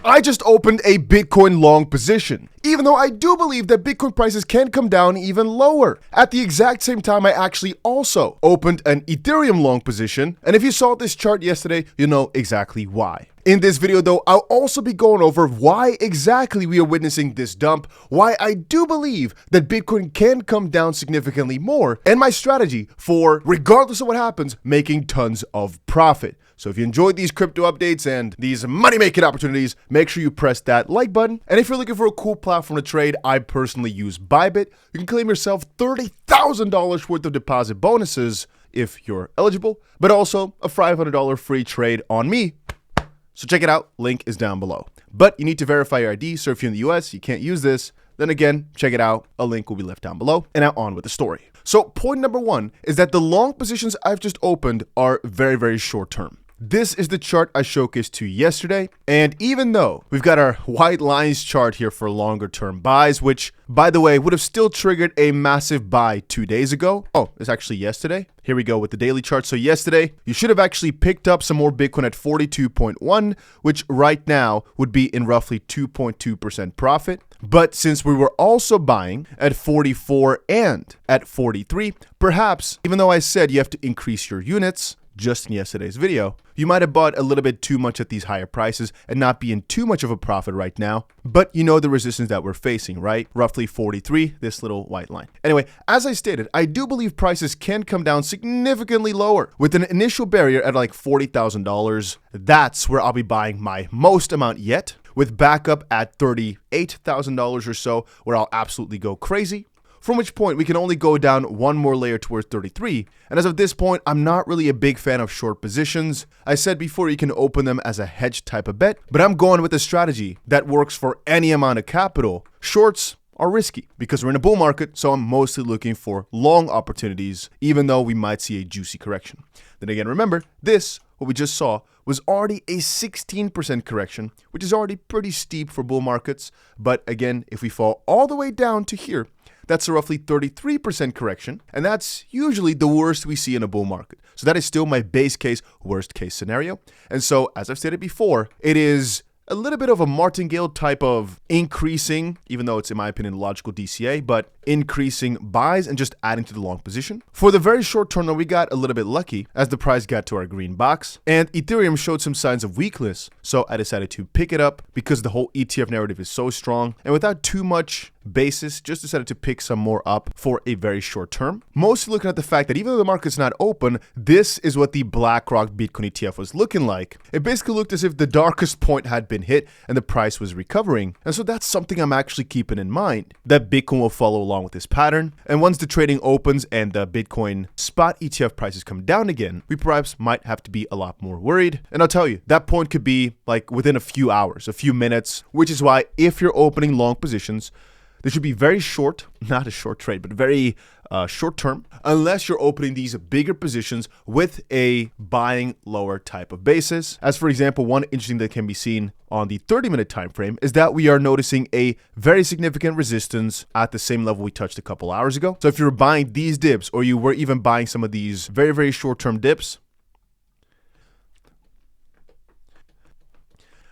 I just opened a Bitcoin long position, even though I do believe that Bitcoin prices can come down even lower. At the exact same time, I actually also opened an Ethereum long position, and if you saw this chart yesterday, you know exactly why. In this video though, I'll also be going over why exactly we are witnessing this dump, why I do believe that Bitcoin can come down significantly more, and my strategy for, regardless of what happens, making tons of profit. So if you enjoyed these crypto updates and these money-making opportunities, make sure you press that like button. And if you're looking for a cool platform to trade, I personally use Bybit. You can claim yourself $30,000 worth of deposit bonuses if you're eligible, but also a $500 free trade on me. So check it out, link is down below. But you need to verify your ID, so if you're in the US, you can't use this. Then again, check it out, a link will be left down below. And now on with the story. So point number one is that the long positions I've just opened are very, very short term. This is the chart I showcased to you yesterday, and even though we've got our white lines chart here for longer term buys, which by the way would have still triggered a massive buy 2 days ago. Oh, it's actually yesterday. Here we go with the daily chart. So yesterday, you should have actually picked up some more Bitcoin at 42.1, which right now would be in roughly 2.2% profit. But since we were also buying at 44 and at 43, perhaps, even though I said you have to increase your units, just in yesterday's video, you might have bought a little bit too much at these higher prices and not be in too much of a profit right now. But you know the resistance that we're facing, right? Roughly 43, this little white line. Anyway, as I stated, I do believe prices can come down significantly lower with an initial barrier at like $40,000. That's where I'll be buying my most amount yet, with backup at $38,000 or so, where I'll absolutely go crazy. From which point we can only go down one more layer towards 33. And as of this point, I'm not really a big fan of short positions. I said before you can open them as a hedge type of bet, but I'm going with a strategy that works for any amount of capital. Shorts are risky because we're in a bull market, so I'm mostly looking for long opportunities, even though we might see a juicy correction. Then again, remember, what we just saw was already a 16% correction, which is already pretty steep for bull markets. But again, if we fall all the way down to here, that's a roughly 33% correction, and that's usually the worst we see in a bull market. So that is still my base case, worst case scenario. And so, as I've stated before, it is a little bit of a martingale type of increasing, even though it's in my opinion logical DCA, but increasing buys and just adding to the long position. For the very short term, though, we got a little bit lucky as the price got to our green box and Ethereum showed some signs of weakness. So I decided to pick it up because the whole ETF narrative is so strong, and without too much basis, just decided to pick some more up for a very short term. Mostly looking at the fact that even though the market's not open, this is what the BlackRock Bitcoin ETF was looking like. It basically looked as if the darkest point had been hit and the price was recovering. And so that's something I'm actually keeping in mind, that Bitcoin will follow along with this pattern. And once the trading opens and the Bitcoin spot ETF prices come down again, we perhaps might have to be a lot more worried. And I'll tell you, that point could be like within a few hours, a few minutes, which is why if you're opening long positions, they should be very short, not a short trade, but very short term, unless you're opening these bigger positions with a buying lower type of basis. As for example, one interesting that can be seen on the 30-minute time frame is that we are noticing a very significant resistance at the same level we touched a couple hours ago. So if you're buying these dips, or you were even buying some of these very, very short-term dips,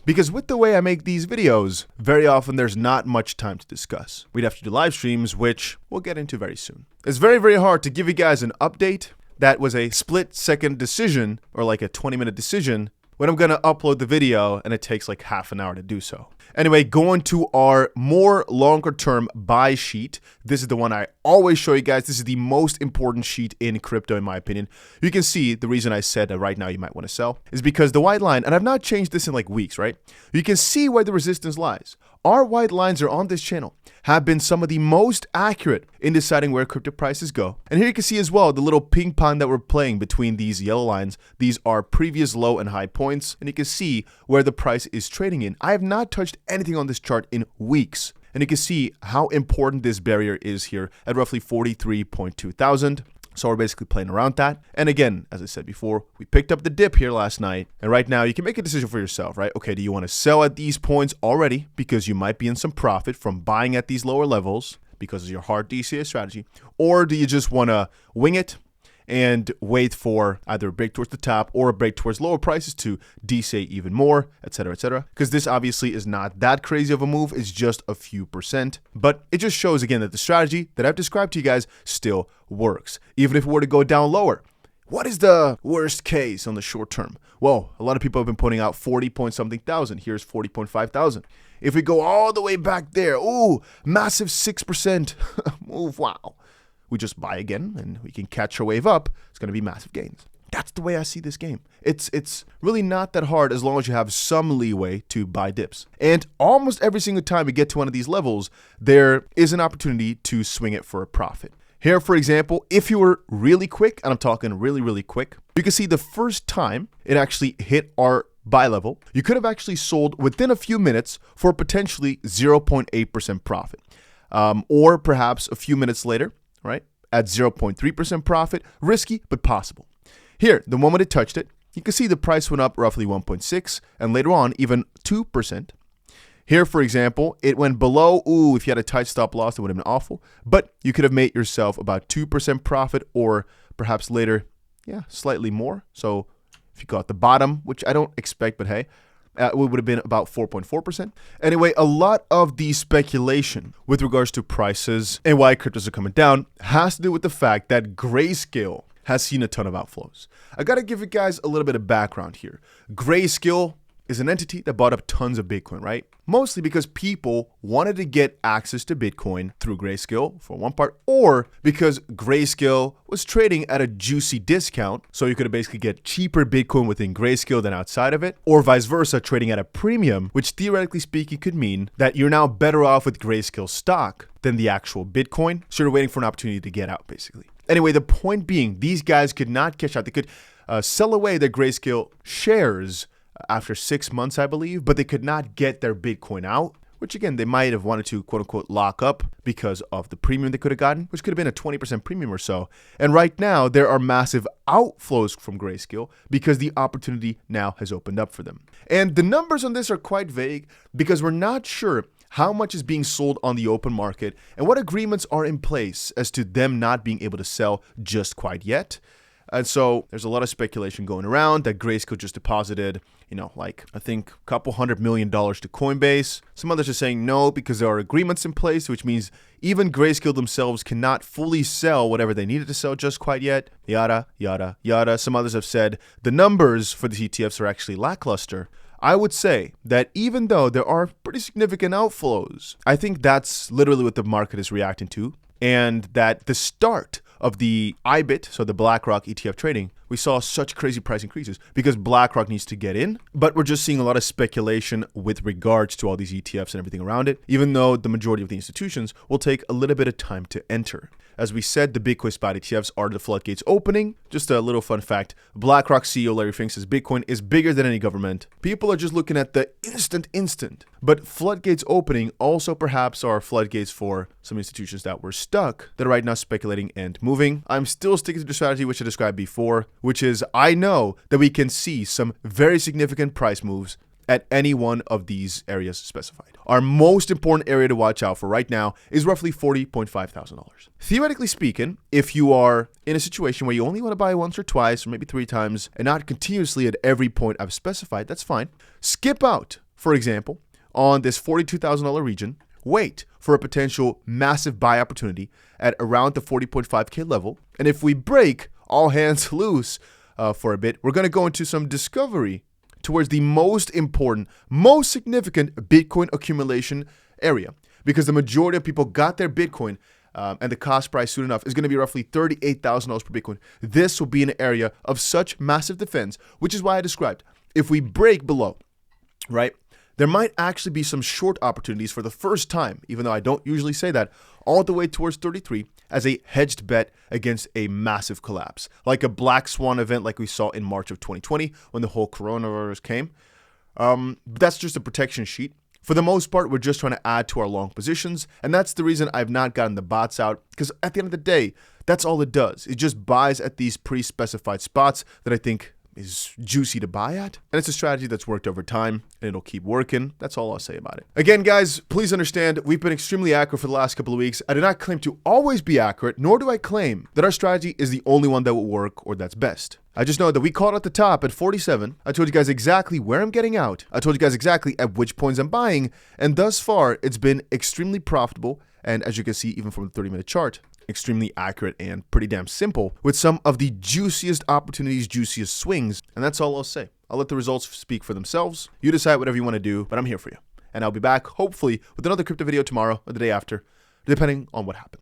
because with the way I make these videos, very often there's not much time to discuss. We'd have to do live streams, which we'll get into very soon. It's very, very hard to give you guys an update that was a split-second decision, or like a 20-minute decision, when I'm gonna upload the video and it takes like half an hour to do so. Anyway, going to our more longer term buy sheet. This is the one I always show you guys. This is the most important sheet in crypto, in my opinion. You can see the reason I said that right now you might want to sell is because the white line, and I've not changed this in like weeks, right? You can see where the resistance lies. Our white lines are on this channel, have been some of the most accurate in deciding where crypto prices go. And here you can see as well the little ping pong that we're playing between these yellow lines. These are previous low and high points, and you can see where the price is trading in. I have not touched anything on this chart in weeks, and you can see how important this barrier is here at roughly 43.2 thousand. So we're basically playing around that. And again, as I said before, we picked up the dip here last night. And right now you can make a decision for yourself, right? Okay, do you want to sell at these points already because you might be in some profit from buying at these lower levels because of your hard DCA strategy? Or do you just want to wing it and wait for either a break towards the top or a break towards lower prices to desay even more, etc., etc. Because this obviously is not that crazy of a move. It's just a few percent. But it just shows again that the strategy that I've described to you guys still works. Even if it were to go down lower. What is the worst case on the short term? Well, a lot of people have been putting out 40 point something thousand. Here's 40.5 thousand. If we go all the way back there, ooh, massive 6% move, wow. We just buy again and we can catch our wave up. It's going to be massive gains. That's the way I see this game. It's really not that hard as long as you have some leeway to buy dips. And almost every single time we get to one of these levels, there is an opportunity to swing it for a profit. Here, for example, if you were really quick, and I'm talking really, really quick, you can see the first time it actually hit our buy level, you could have actually sold within a few minutes for potentially 0.8% profit. Or perhaps a few minutes later, right, at 0.3% profit, risky, but possible. Here, the moment it touched it, you can see the price went up roughly 1.6 and later on even 2%. Here, for example, it went below. Ooh, if you had a tight stop loss, it would have been awful. But you could have made yourself about 2% profit or perhaps later, slightly more. So if you got the bottom, which I don't expect, but hey, it would have been about 4.4%. Anyway, a lot of the speculation with regards to prices and why cryptos are coming down has to do with the fact that Grayscale has seen a ton of outflows. I got to give you guys a little bit of background here. Grayscale is an entity that bought up tons of Bitcoin, right? Mostly because people wanted to get access to Bitcoin through Grayscale for one part, or because Grayscale was trading at a juicy discount. So you could basically get cheaper Bitcoin within Grayscale than outside of it, or vice versa, trading at a premium, which theoretically speaking could mean that you're now better off with Grayscale stock than the actual Bitcoin. So you're waiting for an opportunity to get out, basically. Anyway, the point being, these guys could not catch out. They could sell away their Grayscale shares after 6 months, I believe, but they could not get their Bitcoin out, which again, they might have wanted to quote unquote lock up because of the premium they could have gotten, which could have been a 20% premium or so. And right now there are massive outflows from Grayscale because the opportunity now has opened up for them. And the numbers on this are quite vague because we're not sure how much is being sold on the open market and what agreements are in place as to them not being able to sell just quite yet. And so there's a lot of speculation going around that Grayscale just deposited, like I think a couple $100 million to Coinbase. Some others are saying no because there are agreements in place, which means even Grayscale themselves cannot fully sell whatever they needed to sell just quite yet. Yada, yada, yada. Some others have said the numbers for these ETFs are actually lackluster. I would say that even though there are pretty significant outflows, I think that's literally what the market is reacting to. And that the start of the 𝗖𝗏𝗏𝗏, so the BlackRock ETF trading, we saw such crazy price increases because BlackRock needs to get in. But we're just seeing a lot of speculation with regards to all these ETFs and everything around it, even though the majority of the institutions will take a little bit of time to enter. As we said, the Bitcoin spot ETFs are the floodgates opening. Just a little fun fact, BlackRock CEO Larry Fink says Bitcoin is bigger than any government. People are just looking at the instant. But floodgates opening also perhaps are floodgates for some institutions that were stuck that are right now speculating and moving. I'm still sticking to the strategy which I described before, which is I know that we can see some very significant price moves at any one of these areas specified. Our most important area to watch out for right now is roughly $40.5 thousand. Theoretically speaking, if you are in a situation where you only want to buy once or twice or maybe 3 times and not continuously at every point I've specified, that's fine. Skip out, for example, on this $42,000 region. Wait for a potential massive buy opportunity at around the 40.5K level. And if we break, all hands loose for a bit, we're going to go into some discovery towards the most important, most significant Bitcoin accumulation area. Because the majority of people got their Bitcoin and the cost price soon enough is going to be roughly $38,000 per Bitcoin. This will be an area of such massive defense, which is why I described, if we break below, right, there might actually be some short opportunities for the first time, even though I don't usually say that, all the way towards 33 as a hedged bet against a massive collapse, like a black swan event like we saw in March of 2020 when the whole coronavirus came. That's just a protection sheet. For the most part, we're just trying to add to our long positions, and that's the reason I've not gotten the bots out, because at the end of the day, that's all it does. It just buys at these pre-specified spots that I think is juicy to buy at. And it's a strategy that's worked over time, and it'll keep working. That's all I'll say about it. Again, guys, please understand, we've been extremely accurate for the last couple of weeks. I do not claim to always be accurate, nor do I claim that our strategy is the only one that will work or that's best. I just know that we called at the top at 47. I told you guys exactly where I'm getting out. I told you guys exactly at which points I'm buying. And thus far, it's been extremely profitable. And as you can see, even from the 30-minute chart, extremely accurate and pretty damn simple with some of the juiciest opportunities, juiciest swings. And that's all I'll say. I'll let the results speak for themselves. You decide whatever you want to do, but I'm here for you. And I'll be back, hopefully, with another crypto video tomorrow or the day after, depending on what happens.